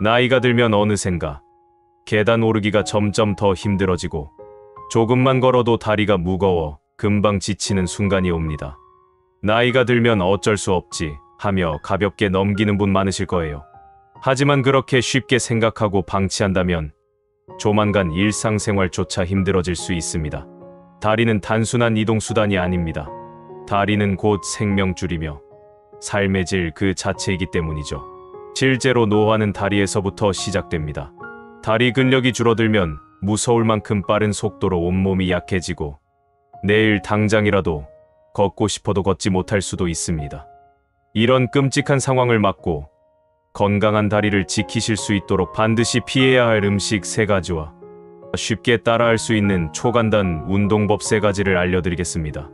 나이가 들면 어느샌가 계단 오르기가 점점 더 힘들어지고 조금만 걸어도 다리가 무거워 금방 지치는 순간이 옵니다. 나이가 들면 어쩔 수 없지 하며 가볍게 넘기는 분 많으실 거예요. 하지만 그렇게 쉽게 생각하고 방치한다면 조만간 일상생활조차 힘들어질 수 있습니다. 다리는 단순한 이동수단이 아닙니다. 다리는 곧 생명줄이며 삶의 질 그 자체이기 때문이죠. 실제로 노화는 다리에서부터 시작됩니다. 다리 근력이 줄어들면 무서울 만큼 빠른 속도로 온몸이 약해지고 내일 당장이라도 걷고 싶어도 걷지 못할 수도 있습니다. 이런 끔찍한 상황을 막고 건강한 다리를 지키실 수 있도록 반드시 피해야 할 음식 3가지와 쉽게 따라할 수 있는 초간단 운동법 3가지를 알려드리겠습니다.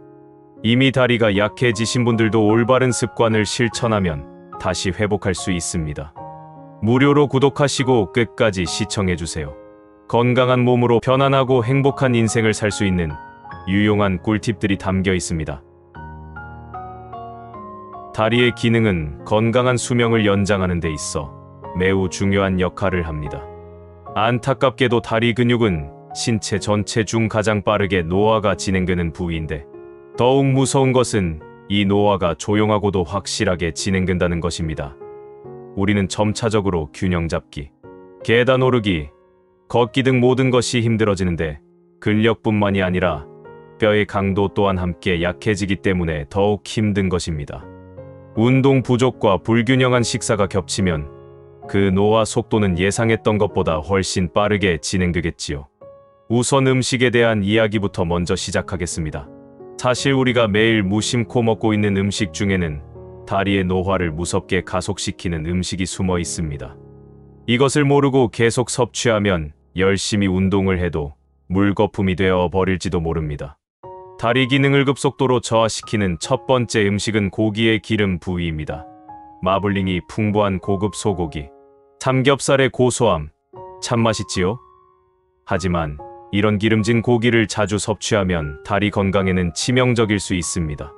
이미 다리가 약해지신 분들도 올바른 습관을 실천하면 다시 회복할 수 있습니다. 무료로 구독하시고 끝까지 시청해주세요. 건강한 몸으로 편안하고 행복한 인생을 살 수 있는 유용한 꿀팁들이 담겨 있습니다. 다리의 기능은 건강한 수명을 연장하는 데 있어 매우 중요한 역할을 합니다. 안타깝게도 다리 근육은 신체 전체 중 가장 빠르게 노화가 진행되는 부위인데 더욱 무서운 것은 이 노화가 조용하고도 확실하게 진행된다는 것입니다. 우리는 점차적으로 균형 잡기, 계단 오르기, 걷기 등 모든 것이 힘들어지는데 근력뿐만이 아니라 뼈의 강도 또한 함께 약해지기 때문에 더욱 힘든 것입니다. 운동 부족과 불균형한 식사가 겹치면 그 노화 속도는 예상했던 것보다 훨씬 빠르게 진행되겠지요. 우선 음식에 대한 이야기부터 먼저 시작하겠습니다. 사실 우리가 매일 무심코 먹고 있는 음식 중에는 다리의 노화를 무섭게 가속시키는 음식이 숨어 있습니다. 이것을 모르고 계속 섭취하면 열심히 운동을 해도 물거품이 되어 버릴지도 모릅니다. 다리 기능을 급속도로 저하시키는 첫 번째 음식은 고기의 기름 부위입니다. 마블링이 풍부한 고급 소고기, 삼겹살의 고소함, 참 맛있지요? 하지만 이런 기름진 고기를 자주 섭취하면 다리 건강에는 치명적일 수 있습니다.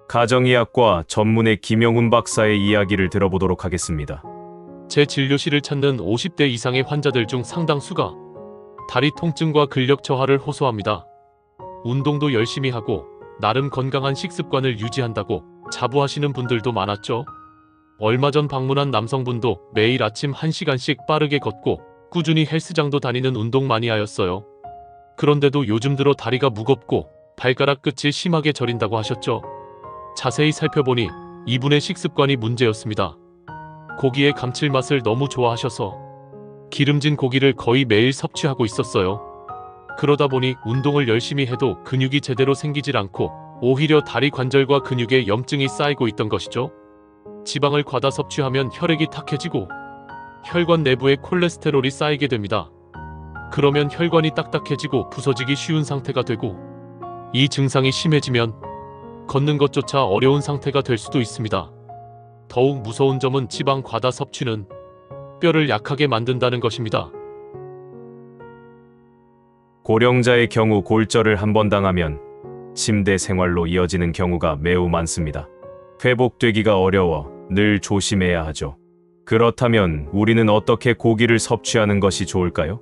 가정의학과 전문의 김영훈 박사의 이야기를 들어보도록 하겠습니다. 제 진료실을 찾는 50대 이상의 환자들 중 상당수가 다리 통증과 근력 저하를 호소합니다. 운동도 열심히 하고 나름 건강한 식습관을 유지한다고 자부하시는 분들도 많았죠. 얼마 전 방문한 남성분도 매일 아침 1시간씩 빠르게 걷고 꾸준히 헬스장도 다니는 운동 많이 하였어요. 그런데도 요즘 들어 다리가 무겁고 발가락 끝이 심하게 저린다고 하셨죠. 자세히 살펴보니 이분의 식습관이 문제였습니다. 고기의 감칠맛을 너무 좋아하셔서 기름진 고기를 거의 매일 섭취하고 있었어요. 그러다 보니 운동을 열심히 해도 근육이 제대로 생기질 않고 오히려 다리 관절과 근육에 염증이 쌓이고 있던 것이죠. 지방을 과다 섭취하면 혈액이 탁해지고 혈관 내부에 콜레스테롤이 쌓이게 됩니다. 그러면 혈관이 딱딱해지고 부서지기 쉬운 상태가 되고 이 증상이 심해지면 걷는 것조차 어려운 상태가 될 수도 있습니다. 더욱 무서운 점은 지방 과다 섭취는 뼈를 약하게 만든다는 것입니다. 고령자의 경우 골절을 한번 당하면 침대 생활로 이어지는 경우가 매우 많습니다. 회복되기가 어려워 늘 조심해야 하죠. 그렇다면 우리는 어떻게 고기를 섭취하는 것이 좋을까요?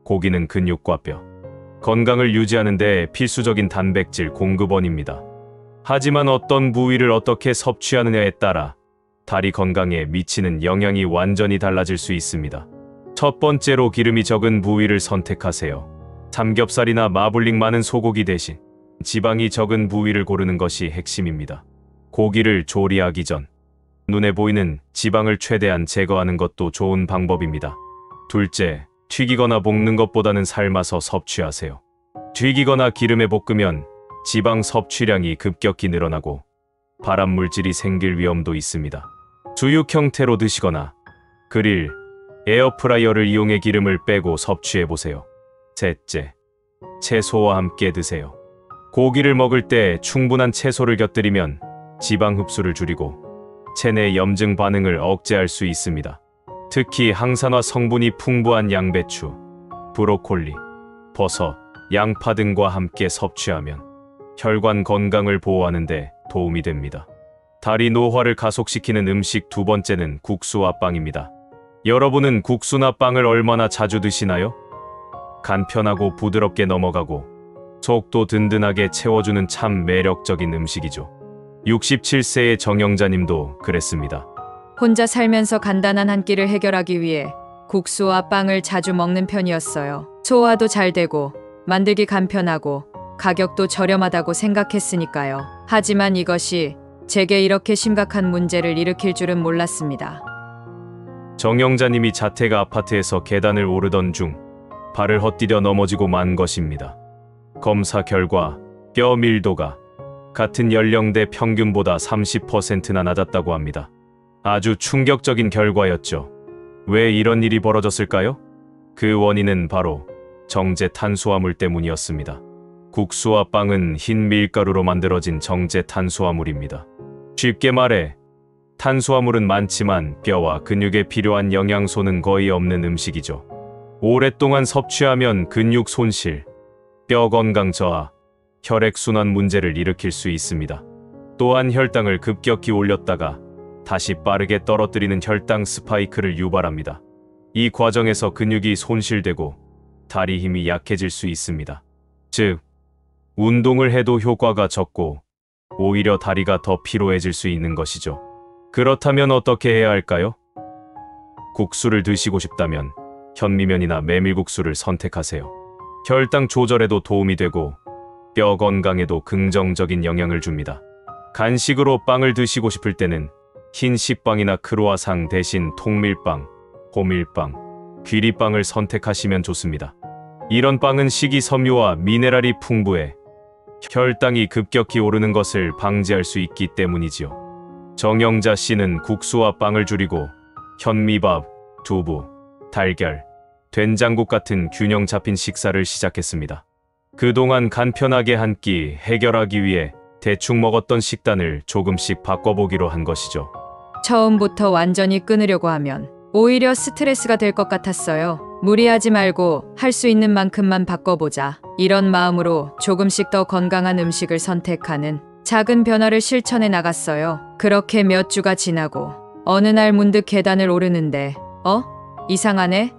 고기는 근육과 뼈, 건강을 유지하는 데 필수적인 단백질 공급원입니다. 하지만 어떤 부위를 어떻게 섭취하느냐에 따라 다리 건강에 미치는 영향이 완전히 달라질 수 있습니다. 첫 번째로 기름이 적은 부위를 선택하세요. 삼겹살이나 마블링 많은 소고기 대신 지방이 적은 부위를 고르는 것이 핵심입니다. 고기를 조리하기 전 눈에 보이는 지방을 최대한 제거하는 것도 좋은 방법입니다. 둘째, 튀기거나 볶는 것보다는 삶아서 섭취하세요. 튀기거나 기름에 볶으면 지방 섭취량이 급격히 늘어나고 발암물질이 생길 위험도 있습니다. 수육 형태로 드시거나 그릴, 에어프라이어를 이용해 기름을 빼고 섭취해보세요. 셋째, 채소와 함께 드세요. 고기를 먹을 때 충분한 채소를 곁들이면 지방 흡수를 줄이고 체내 염증 반응을 억제할 수 있습니다. 특히 항산화 성분이 풍부한 양배추, 브로콜리, 버섯, 양파 등과 함께 섭취하면 혈관 건강을 보호하는 데 도움이 됩니다. 다리 노화를 가속시키는 음식 두 번째는 국수와 빵입니다. 여러분은 국수나 빵을 얼마나 자주 드시나요? 간편하고 부드럽게 넘어가고 속도 든든하게 채워주는 참 매력적인 음식이죠. 67세의 정영자님도 그랬습니다. 혼자 살면서 간단한 한 끼를 해결하기 위해 국수와 빵을 자주 먹는 편이었어요. 소화도 잘 되고 만들기 간편하고 가격도 저렴하다고 생각했으니까요. 하지만 이것이 제게 이렇게 심각한 문제를 일으킬 줄은 몰랐습니다. 정영자님이 자택 아파트에서 계단을 오르던 중 발을 헛디뎌 넘어지고 만 것입니다. 검사 결과 뼈 밀도가 같은 연령대 평균보다 30%나 낮았다고 합니다. 아주 충격적인 결과였죠. 왜 이런 일이 벌어졌을까요? 그 원인은 바로 정제 탄수화물 때문이었습니다. 국수와 빵은 흰 밀가루로 만들어진 정제 탄수화물입니다. 쉽게 말해 탄수화물은 많지만 뼈와 근육에 필요한 영양소는 거의 없는 음식이죠. 오랫동안 섭취하면 근육 손실, 뼈 건강 저하, 혈액순환 문제를 일으킬 수 있습니다. 또한 혈당을 급격히 올렸다가 다시 빠르게 떨어뜨리는 혈당 스파이크를 유발합니다. 이 과정에서 근육이 손실되고 다리 힘이 약해질 수 있습니다. 즉, 운동을 해도 효과가 적고 오히려 다리가 더 피로해질 수 있는 것이죠. 그렇다면 어떻게 해야 할까요? 국수를 드시고 싶다면 현미면이나 메밀국수를 선택하세요. 혈당 조절에도 도움이 되고 뼈 건강에도 긍정적인 영향을 줍니다. 간식으로 빵을 드시고 싶을 때는 흰 식빵이나 크루아상 대신 통밀빵, 호밀빵, 귀리빵을 선택하시면 좋습니다. 이런 빵은 식이섬유와 미네랄이 풍부해 혈당이 급격히 오르는 것을 방지할 수 있기 때문이지요. 정영자 씨는 국수와 빵을 줄이고 현미밥, 두부, 달걀, 된장국 같은 균형 잡힌 식사를 시작했습니다. 그동안 간편하게 한 끼 해결하기 위해 대충 먹었던 식단을 조금씩 바꿔보기로 한 것이죠. 처음부터 완전히 끊으려고 하면 오히려 스트레스가 될 것 같았어요. 무리하지 말고 할 수 있는 만큼만 바꿔보자. 이런 마음으로 조금씩 더 건강한 음식을 선택하는 작은 변화를 실천해 나갔어요. 그렇게 몇 주가 지나고 어느 날 문득 계단을 오르는데 이상하네?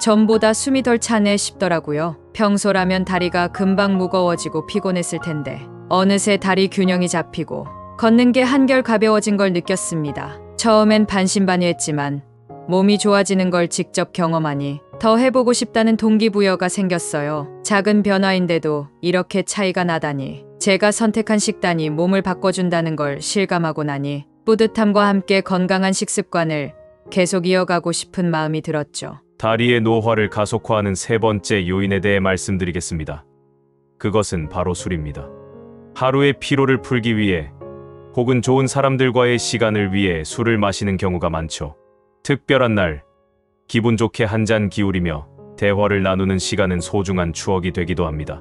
전보다 숨이 덜 차네 싶더라고요. 평소라면 다리가 금방 무거워지고 피곤했을 텐데 어느새 다리 균형이 잡히고 걷는 게 한결 가벼워진 걸 느꼈습니다. 처음엔 반신반의했지만 몸이 좋아지는 걸 직접 경험하니 더 해보고 싶다는 동기부여가 생겼어요. 작은 변화인데도 이렇게 차이가 나다니. 제가 선택한 식단이 몸을 바꿔준다는 걸 실감하고 나니 뿌듯함과 함께 건강한 식습관을 계속 이어가고 싶은 마음이 들었죠. 다리의 노화를 가속화하는 세 번째 요인에 대해 말씀드리겠습니다. 그것은 바로 술입니다. 하루의 피로를 풀기 위해 혹은 좋은 사람들과의 시간을 위해 술을 마시는 경우가 많죠. 특별한 날, 기분 좋게 한 잔 기울이며 대화를 나누는 시간은 소중한 추억이 되기도 합니다.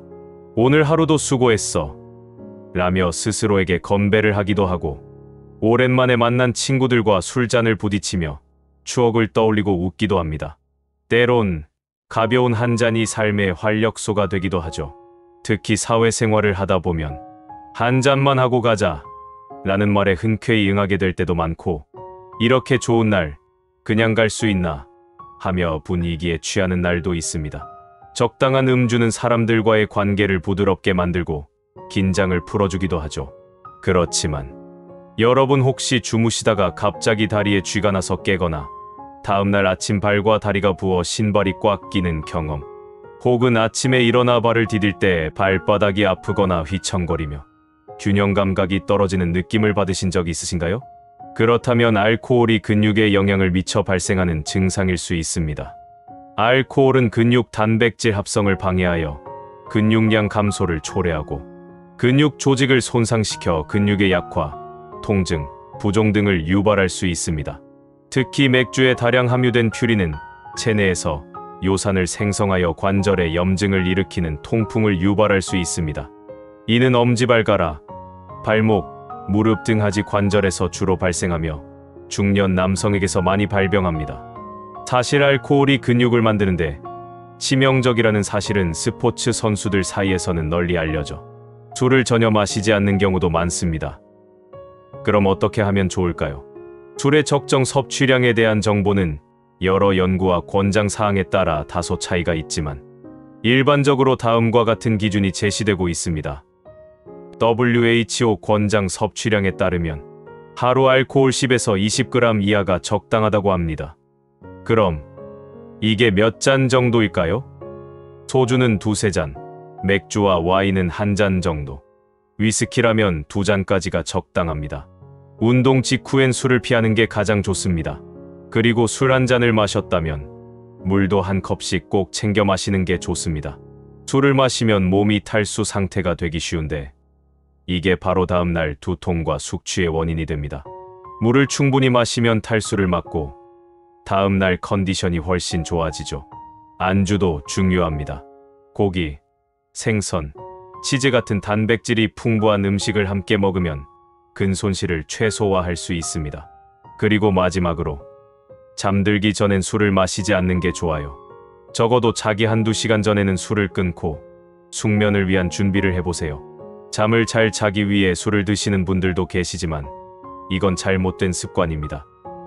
오늘 하루도 수고했어 라며 스스로에게 건배를 하기도 하고 오랜만에 만난 친구들과 술잔을 부딪히며 추억을 떠올리고 웃기도 합니다. 때론 가벼운 한 잔이 삶의 활력소가 되기도 하죠. 특히 사회생활을 하다 보면 한 잔만 하고 가자 라는 말에 흔쾌히 응하게 될 때도 많고 이렇게 좋은 날 그냥 갈 수 있나 하며 분위기에 취하는 날도 있습니다. 적당한 음주는 사람들과의 관계를 부드럽게 만들고 긴장을 풀어주기도 하죠. 그렇지만 여러분 혹시 주무시다가 갑자기 다리에 쥐가 나서 깨거나 다음날 아침 발과 다리가 부어 신발이 꽉 끼는 경험, 혹은 아침에 일어나 발을 디딜 때 발바닥이 아프거나 휘청거리며 균형 감각이 떨어지는 느낌을 받으신 적 있으신가요? 그렇다면 알코올이 근육에 영향을 미쳐 발생하는 증상일 수 있습니다. 알코올은 근육 단백질 합성을 방해하여 근육량 감소를 초래하고 근육 조직을 손상시켜 근육의 약화, 통증, 부종 등을 유발할 수 있습니다. 특히 맥주에 다량 함유된 퓨린은 체내에서 요산을 생성하여 관절에 염증을 일으키는 통풍을 유발할 수 있습니다. 이는 엄지발가락, 발목, 무릎 등 하지 관절에서 주로 발생하며 중년 남성에게서 많이 발병합니다. 사실 알코올이 근육을 만드는데 치명적이라는 사실은 스포츠 선수들 사이에서는 널리 알려져 술을 전혀 마시지 않는 경우도 많습니다. 그럼 어떻게 하면 좋을까요? 술의 적정 섭취량에 대한 정보는 여러 연구와 권장 사항에 따라 다소 차이가 있지만 일반적으로 다음과 같은 기준이 제시되고 있습니다. WHO 권장 섭취량에 따르면 하루 알코올 10에서 20g 이하가 적당하다고 합니다. 그럼 이게 몇 잔 정도일까요? 소주는 2~3잔, 맥주와 와인은 1잔 정도, 위스키라면 2잔까지가 적당합니다. 운동 직후엔 술을 피하는 게 가장 좋습니다. 그리고 술 한 잔을 마셨다면 물도 한 컵씩 꼭 챙겨 마시는 게 좋습니다. 술을 마시면 몸이 탈수 상태가 되기 쉬운데 이게 바로 다음날 두통과 숙취의 원인이 됩니다. 물을 충분히 마시면 탈수를 막고 다음날 컨디션이 훨씬 좋아지죠. 안주도 중요합니다. 고기, 생선, 치즈 같은 단백질이 풍부한 음식을 함께 먹으면 근손실을 최소화할 수 있습니다. 그리고 마지막으로 잠들기 전엔 술을 마시지 않는 게 좋아요. 적어도 자기 1~2시간 전에는 술을 끊고 숙면을 위한 준비를 해보세요. 잠을 잘 자기 위해 술을 드시는 분들도 계시지만 이건 잘못된 습관입니다.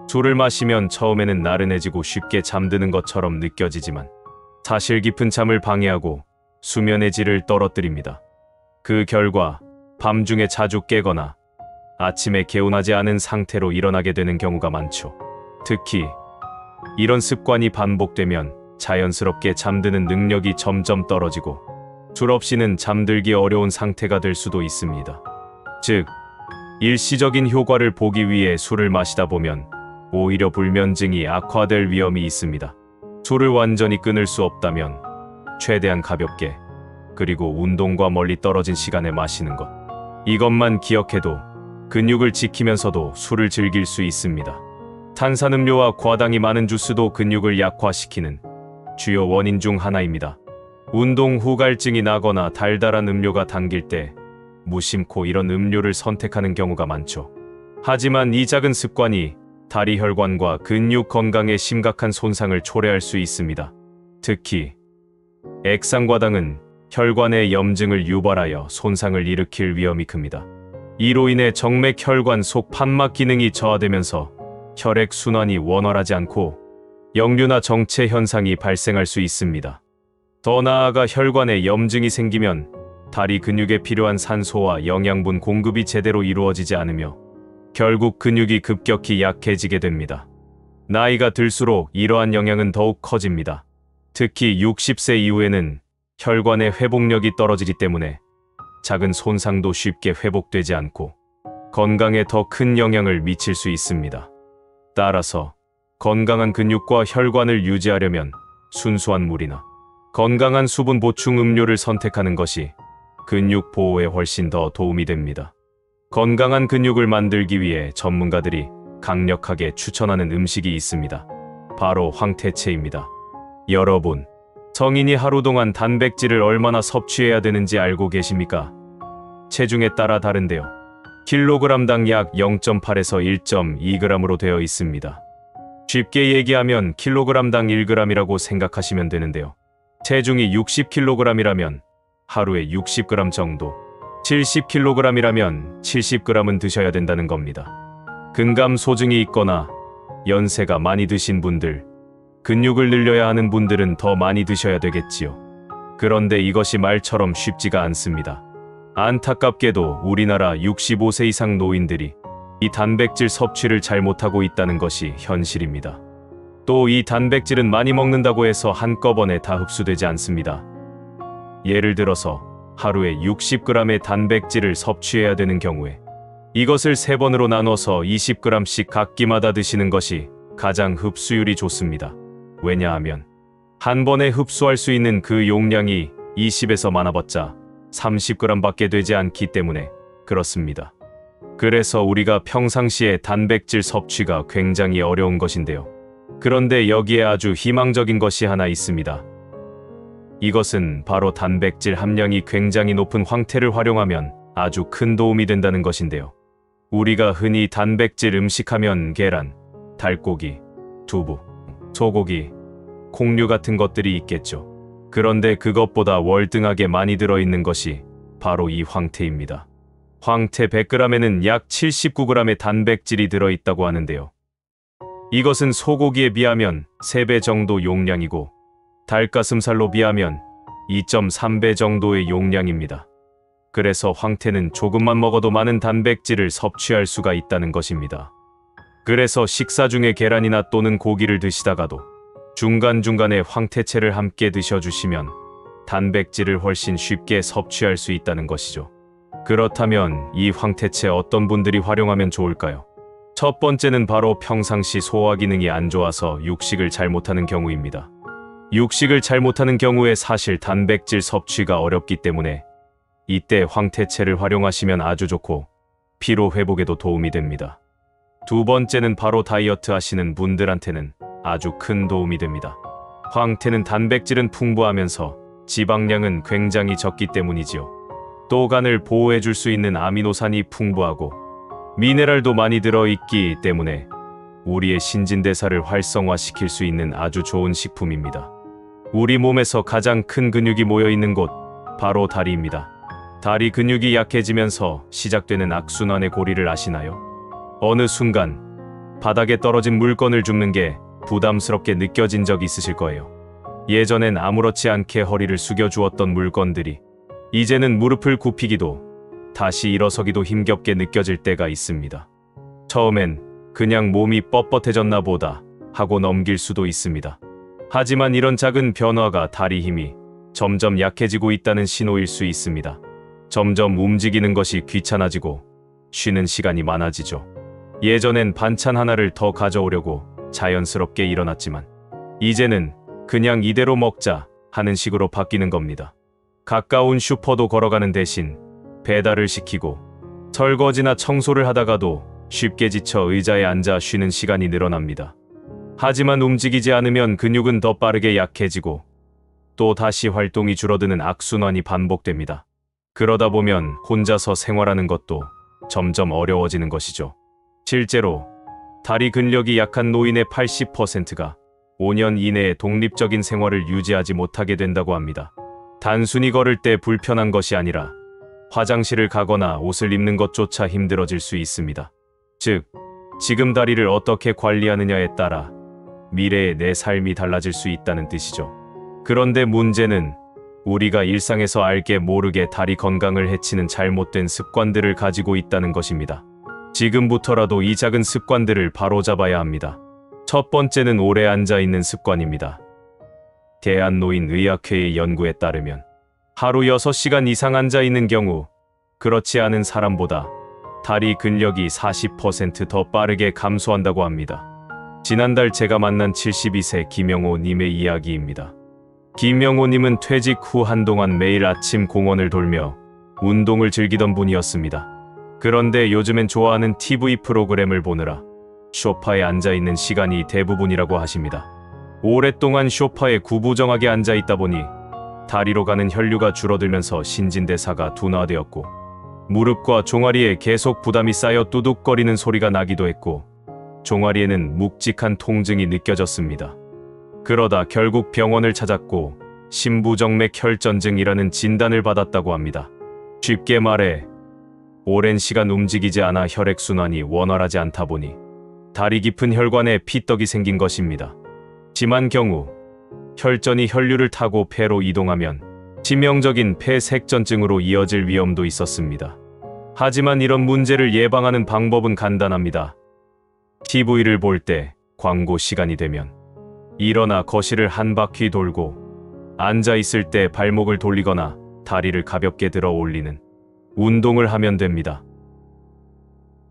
술을 마시면 처음에는 나른해지고 쉽게 잠드는 것처럼 느껴지지만 사실 깊은 잠을 방해하고 수면의 질을 떨어뜨립니다. 그 결과 밤중에 자주 깨거나 아침에 개운하지 않은 상태로 일어나게 되는 경우가 많죠. 특히 이런 습관이 반복되면 자연스럽게 잠드는 능력이 점점 떨어지고 술 없이는 잠들기 어려운 상태가 될 수도 있습니다. 즉, 일시적인 효과를 보기 위해 술을 마시다 보면 오히려 불면증이 악화될 위험이 있습니다. 술을 완전히 끊을 수 없다면 최대한 가볍게 그리고 운동과 멀리 떨어진 시간에 마시는 것. 이것만 기억해도 근육을 지키면서도 술을 즐길 수 있습니다. 탄산음료와 과당이 많은 주스도 근육을 약화시키는 주요 원인 중 하나입니다. 운동 후 갈증이 나거나 달달한 음료가 당길 때 무심코 이런 음료를 선택하는 경우가 많죠. 하지만 이 작은 습관이 다리 혈관과 근육 건강에 심각한 손상을 초래할 수 있습니다. 특히 액상과당은 혈관의 염증을 유발하여 손상을 일으킬 위험이 큽니다. 이로 인해 정맥 혈관 속 판막 기능이 저하되면서 혈액 순환이 원활하지 않고 역류나 정체 현상이 발생할 수 있습니다. 더 나아가 혈관에 염증이 생기면 다리 근육에 필요한 산소와 영양분 공급이 제대로 이루어지지 않으며 결국 근육이 급격히 약해지게 됩니다. 나이가 들수록 이러한 영향은 더욱 커집니다. 특히 60세 이후에는 혈관의 회복력이 떨어지기 때문에 작은 손상도 쉽게 회복되지 않고 건강에 더 큰 영향을 미칠 수 있습니다. 따라서 건강한 근육과 혈관을 유지하려면 순수한 물이나 건강한 수분 보충 음료를 선택하는 것이 근육 보호에 훨씬 더 도움이 됩니다. 건강한 근육을 만들기 위해 전문가들이 강력하게 추천하는 음식이 있습니다. 바로 황태채입니다. 여러분, 성인이 하루 동안 단백질을 얼마나 섭취해야 되는지 알고 계십니까? 체중에 따라 다른데요. 킬로그램당 약 0.8에서 1.2g으로 되어 있습니다. 쉽게 얘기하면 킬로그램당 1g이라고 생각하시면 되는데요. 체중이 60kg이라면 하루에 60g 정도, 70kg이라면 70g은 드셔야 된다는 겁니다. 근감 소증이 있거나 연세가 많이 드신 분들, 근육을 늘려야 하는 분들은 더 많이 드셔야 되겠지요. 그런데 이것이 말처럼 쉽지가 않습니다. 안타깝게도 우리나라 65세 이상 노인들이 이 단백질 섭취를 잘못하고 있다는 것이 현실입니다. 또 이 단백질은 많이 먹는다고 해서 한꺼번에 다 흡수되지 않습니다. 예를 들어서 하루에 60g의 단백질을 섭취해야 되는 경우에 이것을 3번으로 나눠서 20g씩 각 끼마다 드시는 것이 가장 흡수율이 좋습니다. 왜냐하면 한 번에 흡수할 수 있는 그 용량이 20에서 많아봤자 30g밖에 되지 않기 때문에 그렇습니다. 그래서 우리가 평상시에 단백질 섭취가 굉장히 어려운 것인데요. 그런데 여기에 아주 희망적인 것이 하나 있습니다. 이것은 바로 단백질 함량이 굉장히 높은 황태를 활용하면 아주 큰 도움이 된다는 것인데요. 우리가 흔히 단백질 음식하면 계란, 닭고기, 두부, 소고기, 콩류 같은 것들이 있겠죠. 그런데 그것보다 월등하게 많이 들어있는 것이 바로 이 황태입니다. 황태 100g에는 약 79g의 단백질이 들어있다고 하는데요. 이것은 소고기에 비하면 3배 정도 용량이고 닭가슴살로 비하면 2.3배 정도의 용량입니다. 그래서 황태는 조금만 먹어도 많은 단백질을 섭취할 수가 있다는 것입니다. 그래서 식사 중에 계란이나 또는 고기를 드시다가도 중간중간에 황태채를 함께 드셔주시면 단백질을 훨씬 쉽게 섭취할 수 있다는 것이죠. 그렇다면 이 황태채 어떤 분들이 활용하면 좋을까요? 첫 번째는 바로 평상시 소화 기능이 안 좋아서 육식을 잘 못하는 경우입니다. 육식을 잘 못하는 경우에 사실 단백질 섭취가 어렵기 때문에 이때 황태채를 활용하시면 아주 좋고 피로 회복에도 도움이 됩니다. 두 번째는 바로 다이어트 하시는 분들한테는 아주 큰 도움이 됩니다. 황태는 단백질은 풍부하면서 지방량은 굉장히 적기 때문이지요. 또 간을 보호해 줄 수 있는 아미노산이 풍부하고 미네랄도 많이 들어있기 때문에 우리의 신진대사를 활성화시킬 수 있는 아주 좋은 식품입니다. 우리 몸에서 가장 큰 근육이 모여 있는 곳 바로 다리입니다. 다리 근육이 약해지면서 시작되는 악순환의 고리를 아시나요? 어느 순간 바닥에 떨어진 물건을 줍는 게 부담스럽게 느껴진 적 있으실 거예요. 예전엔 아무렇지 않게 허리를 숙여 주었던 물건들이 이제는 무릎을 굽히기도 다시 일어서기도 힘겹게 느껴질 때가 있습니다. 처음엔 그냥 몸이 뻣뻣해졌나 보다 하고 넘길 수도 있습니다. 하지만 이런 작은 변화가 다리 힘이 점점 약해지고 있다는 신호일 수 있습니다. 점점 움직이는 것이 귀찮아지고 쉬는 시간이 많아지죠. 예전엔 반찬 하나를 더 가져오려고 자연스럽게 일어났지만 이제는 그냥 이대로 먹자 하는 식으로 바뀌는 겁니다. 가까운 슈퍼도 걸어가는 대신 배달을 시키고 설거지나 청소를 하다가도 쉽게 지쳐 의자에 앉아 쉬는 시간이 늘어납니다. 하지만 움직이지 않으면 근육은 더 빠르게 약해지고 또 다시 활동이 줄어드는 악순환이 반복됩니다. 그러다 보면 혼자서 생활하는 것도 점점 어려워지는 것이죠. 실제로 다리 근력이 약한 노인의 80%가 5년 이내에 독립적인 생활을 유지하지 못하게 된다고 합니다. 단순히 걸을 때 불편한 것이 아니라 화장실을 가거나 옷을 입는 것조차 힘들어질 수 있습니다. 즉, 지금 다리를 어떻게 관리하느냐에 따라 미래의 내 삶이 달라질 수 있다는 뜻이죠. 그런데 문제는 우리가 일상에서 알게 모르게 다리 건강을 해치는 잘못된 습관들을 가지고 있다는 것입니다. 지금부터라도 이 작은 습관들을 바로잡아야 합니다. 첫 번째는 오래 앉아 있는 습관입니다. 대한노인의학회의 연구에 따르면 하루 6시간 이상 앉아 있는 경우 그렇지 않은 사람보다 다리 근력이 40% 더 빠르게 감소한다고 합니다. 지난달 제가 만난 72세 김영호 님의 이야기입니다. 김영호 님은 퇴직 후 한동안 매일 아침 공원을 돌며 운동을 즐기던 분이었습니다. 그런데 요즘엔 좋아하는 TV 프로그램을 보느라 소파에 앉아있는 시간이 대부분이라고 하십니다. 오랫동안 소파에 구부정하게 앉아있다 보니 다리로 가는 혈류가 줄어들면서 신진대사가 둔화되었고 무릎과 종아리에 계속 부담이 쌓여 뚜둑거리는 소리가 나기도 했고 종아리에는 묵직한 통증이 느껴졌습니다. 그러다 결국 병원을 찾았고 심부정맥 혈전증이라는 진단을 받았다고 합니다. 쉽게 말해 오랜 시간 움직이지 않아 혈액순환이 원활하지 않다 보니 다리 깊은 혈관에 피떡이 생긴 것입니다. 심한 경우 혈전이 혈류를 타고 폐로 이동하면 치명적인 폐색전증으로 이어질 위험도 있었습니다. 하지만 이런 문제를 예방하는 방법은 간단합니다. TV를 볼 때 광고 시간이 되면 일어나 거실을 한 바퀴 돌고 앉아 있을 때 발목을 돌리거나 다리를 가볍게 들어 올리는 운동을 하면 됩니다.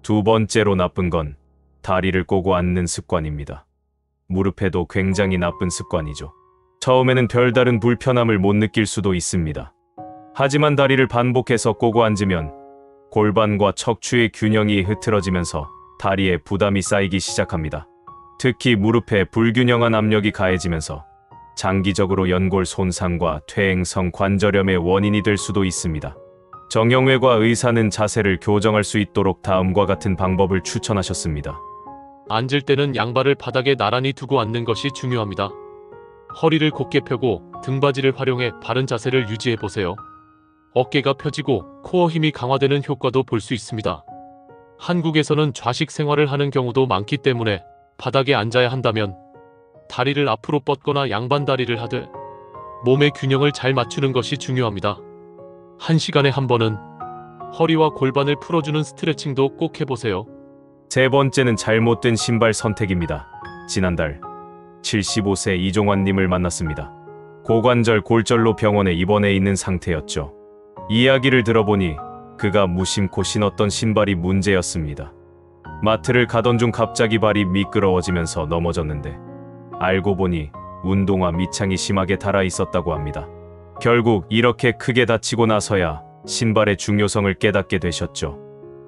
두 번째로 나쁜 건 다리를 꼬고 앉는 습관입니다. 무릎에도 굉장히 나쁜 습관이죠. 처음에는 별다른 불편함을 못 느낄 수도 있습니다. 하지만 다리를 반복해서 꼬고 앉으면 골반과 척추의 균형이 흐트러지면서 다리에 부담이 쌓이기 시작합니다. 특히 무릎에 불균형한 압력이 가해지면서 장기적으로 연골 손상과 퇴행성 관절염의 원인이 될 수도 있습니다. 정형외과 의사는 자세를 교정할 수 있도록 다음과 같은 방법을 추천하셨습니다. 앉을 때는 양발을 바닥에 나란히 두고 앉는 것이 중요합니다. 허리를 곧게 펴고 등받이를 활용해 바른 자세를 유지해 보세요. 어깨가 펴지고 코어 힘이 강화되는 효과도 볼 수 있습니다. 한국에서는 좌식 생활을 하는 경우도 많기 때문에 바닥에 앉아야 한다면 다리를 앞으로 뻗거나 양반 다리를 하듯 몸의 균형을 잘 맞추는 것이 중요합니다. 1시간에 한 번은 허리와 골반을 풀어주는 스트레칭도 꼭 해보세요. 세 번째는 잘못된 신발 선택입니다. 지난달 75세 이종환님을 만났습니다. 고관절 골절로 병원에 입원해 있는 상태였죠. 이야기를 들어보니 그가 무심코 신었던 신발이 문제였습니다. 마트를 가던 중 갑자기 발이 미끄러워지면서 넘어졌는데 알고 보니 운동화 밑창이 심하게 닳아 있었다고 합니다. 결국 이렇게 크게 다치고 나서야 신발의 중요성을 깨닫게 되셨죠.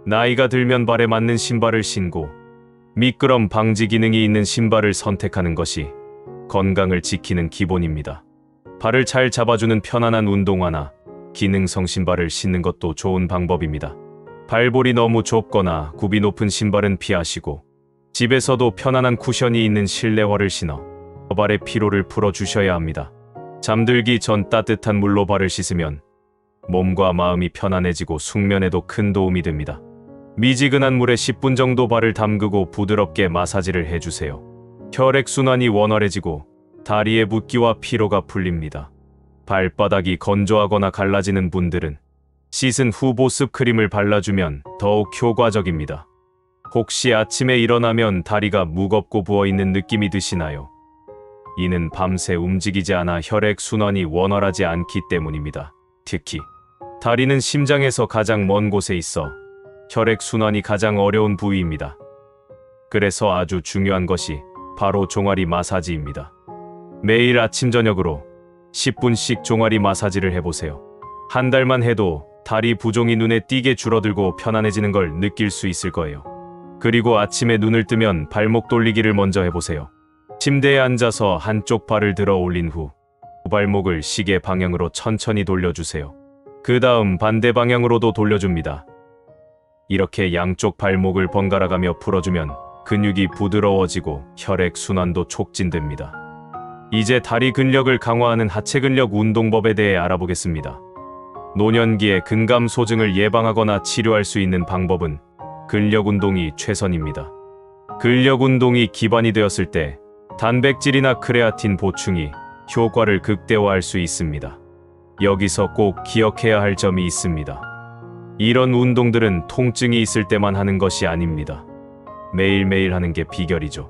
나이가 들면 발에 맞는 신발을 신고 미끄럼 방지 기능이 있는 신발을 선택하는 것이 건강을 지키는 기본입니다. 발을 잘 잡아주는 편안한 운동화나 기능성 신발을 신는 것도 좋은 방법입니다. 발볼이 너무 좁거나 굽이 높은 신발은 피하시고 집에서도 편안한 쿠션이 있는 실내화를 신어 발의 피로를 풀어주셔야 합니다. 잠들기 전 따뜻한 물로 발을 씻으면 몸과 마음이 편안해지고 숙면에도 큰 도움이 됩니다. 미지근한 물에 10분 정도 발을 담그고 부드럽게 마사지를 해주세요. 혈액순환이 원활해지고 다리의 붓기와 피로가 풀립니다. 발바닥이 건조하거나 갈라지는 분들은 씻은 후 보습 크림을 발라주면 더욱 효과적입니다. 혹시 아침에 일어나면 다리가 무겁고 부어있는 느낌이 드시나요? 이는 밤새 움직이지 않아 혈액순환이 원활하지 않기 때문입니다. 특히 다리는 심장에서 가장 먼 곳에 있어 혈액순환이 가장 어려운 부위입니다. 그래서 아주 중요한 것이 바로 종아리 마사지입니다. 매일 아침 저녁으로 10분씩 종아리 마사지를 해보세요. 한 달만 해도 다리 부종이 눈에 띄게 줄어들고 편안해지는 걸 느낄 수 있을 거예요. 그리고 아침에 눈을 뜨면 발목 돌리기를 먼저 해보세요. 침대에 앉아서 한쪽 발을 들어 올린 후 발목을 시계 방향으로 천천히 돌려주세요. 그 다음 반대 방향으로도 돌려줍니다. 이렇게 양쪽 발목을 번갈아가며 풀어주면 근육이 부드러워지고 혈액순환도 촉진됩니다. 이제 다리 근력을 강화하는 하체 근력 운동법에 대해 알아보겠습니다. 노년기에 근감 소증을 예방하거나 치료할 수 있는 방법은 근력 운동이 최선입니다. 근력 운동이 기반이 되었을 때 단백질이나 크레아틴 보충이 효과를 극대화할 수 있습니다. 여기서 꼭 기억해야 할 점이 있습니다. 이런 운동들은 통증이 있을 때만 하는 것이 아닙니다. 매일매일 하는 게 비결이죠.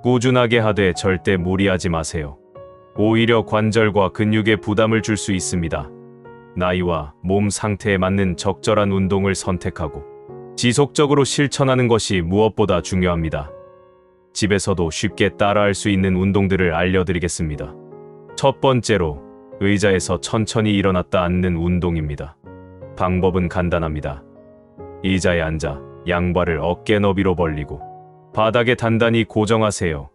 꾸준하게 하되 절대 무리하지 마세요. 오히려 관절과 근육에 부담을 줄 수 있습니다. 나이와 몸 상태에 맞는 적절한 운동을 선택하고 지속적으로 실천하는 것이 무엇보다 중요합니다. 집에서도 쉽게 따라할 수 있는 운동들을 알려드리겠습니다. 첫 번째로 의자에서 천천히 일어났다 앉는 운동입니다. 방법은 간단합니다. 의자에 앉아 양발을 어깨 너비로 벌리고 바닥에 단단히 고정하세요.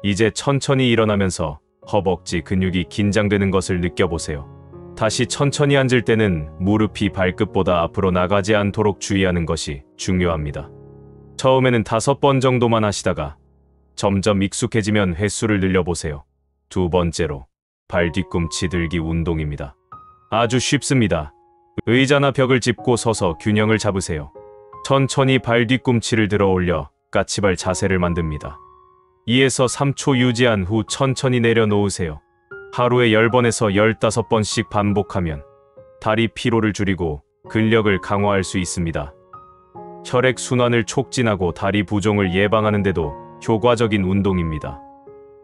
이제 천천히 일어나면서 허벅지 근육이 긴장되는 것을 느껴보세요. 다시 천천히 앉을 때는 무릎이 발끝보다 앞으로 나가지 않도록 주의하는 것이 중요합니다. 처음에는 5번 정도만 하시다가 점점 익숙해지면 횟수를 늘려보세요. 두 번째로 발 뒤꿈치 들기 운동입니다. 아주 쉽습니다. 의자나 벽을 짚고 서서 균형을 잡으세요. 천천히 발 뒤꿈치를 들어 올려 까치발 자세를 만듭니다. 2에서 3초 유지한 후 천천히 내려놓으세요. 하루에 10번에서 15번씩 반복하면 다리 피로를 줄이고 근력을 강화할 수 있습니다. 혈액순환을 촉진하고 다리 부종을 예방하는 데도 효과적인 운동입니다.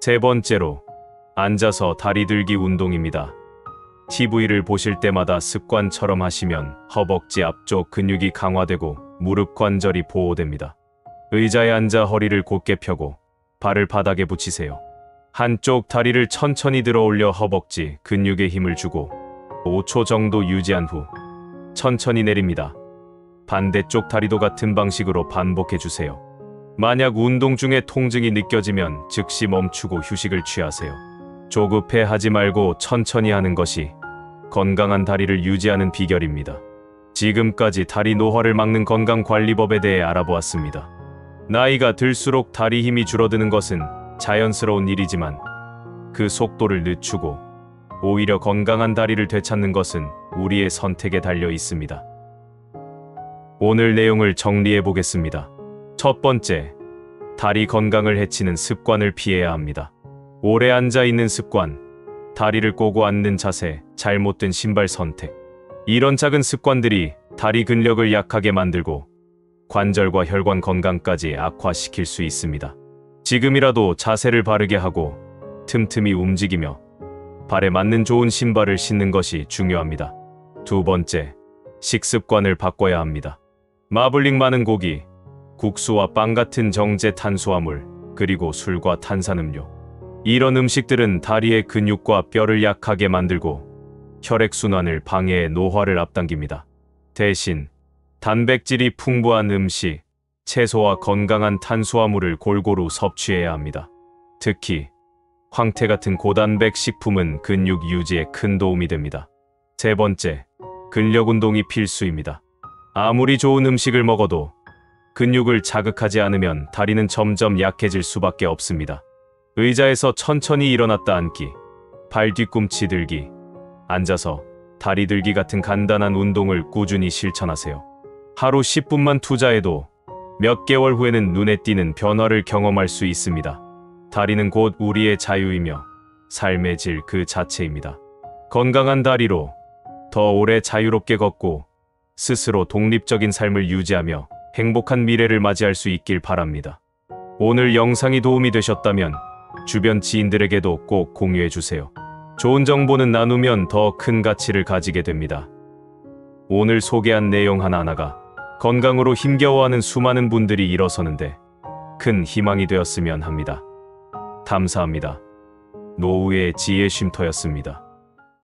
세 번째로 앉아서 다리 들기 운동입니다. TV를 보실 때마다 습관처럼 하시면 허벅지 앞쪽 근육이 강화되고 무릎 관절이 보호됩니다. 의자에 앉아 허리를 곧게 펴고 발을 바닥에 붙이세요. 한쪽 다리를 천천히 들어 올려 허벅지 근육에 힘을 주고 5초 정도 유지한 후 천천히 내립니다. 반대쪽 다리도 같은 방식으로 반복해 주세요. 만약 운동 중에 통증이 느껴지면 즉시 멈추고 휴식을 취하세요. 조급해 하지 말고 천천히 하는 것이 건강한 다리를 유지하는 비결입니다. 지금까지 다리 노화를 막는 건강관리법에 대해 알아보았습니다. 나이가 들수록 다리 힘이 줄어드는 것은 자연스러운 일이지만 그 속도를 늦추고 오히려 건강한 다리를 되찾는 것은 우리의 선택에 달려 있습니다. 오늘 내용을 정리해 보겠습니다. 첫 번째, 다리 건강을 해치는 습관을 피해야 합니다. 오래 앉아 있는 습관, 다리를 꼬고 앉는 자세, 잘못된 신발 선택. 이런 작은 습관들이 다리 근력을 약하게 만들고 관절과 혈관 건강까지 악화시킬 수 있습니다. 지금이라도 자세를 바르게 하고 틈틈이 움직이며 발에 맞는 좋은 신발을 신는 것이 중요합니다. 두 번째, 식습관을 바꿔야 합니다. 마블링 많은 고기, 국수와 빵 같은 정제 탄수화물, 그리고 술과 탄산음료. 이런 음식들은 다리의 근육과 뼈를 약하게 만들고 혈액순환을 방해해 노화를 앞당깁니다. 대신 단백질이 풍부한 음식, 채소와 건강한 탄수화물을 골고루 섭취해야 합니다. 특히 황태 같은 고단백 식품은 근육 유지에 큰 도움이 됩니다. 세 번째, 근력 운동이 필수입니다. 아무리 좋은 음식을 먹어도 근육을 자극하지 않으면 다리는 점점 약해질 수밖에 없습니다. 의자에서 천천히 일어났다 앉기, 발 뒤꿈치 들기, 앉아서 다리 들기 같은 간단한 운동을 꾸준히 실천하세요. 하루 10분만 투자해도 몇 개월 후에는 눈에 띄는 변화를 경험할 수 있습니다. 다리는 곧 우리의 자유이며 삶의 질 그 자체입니다. 건강한 다리로 더 오래 자유롭게 걷고 스스로 독립적인 삶을 유지하며 행복한 미래를 맞이할 수 있길 바랍니다. 오늘 영상이 도움이 되셨다면 주변 지인들에게도 꼭 공유해 주세요. 좋은 정보는 나누면 더 큰 가치를 가지게 됩니다. 오늘 소개한 내용 하나하나가 건강으로 힘겨워하는 수많은 분들이 일어서는데 큰 희망이 되었으면 합니다. 감사합니다. 노우의 지혜 쉼터였습니다.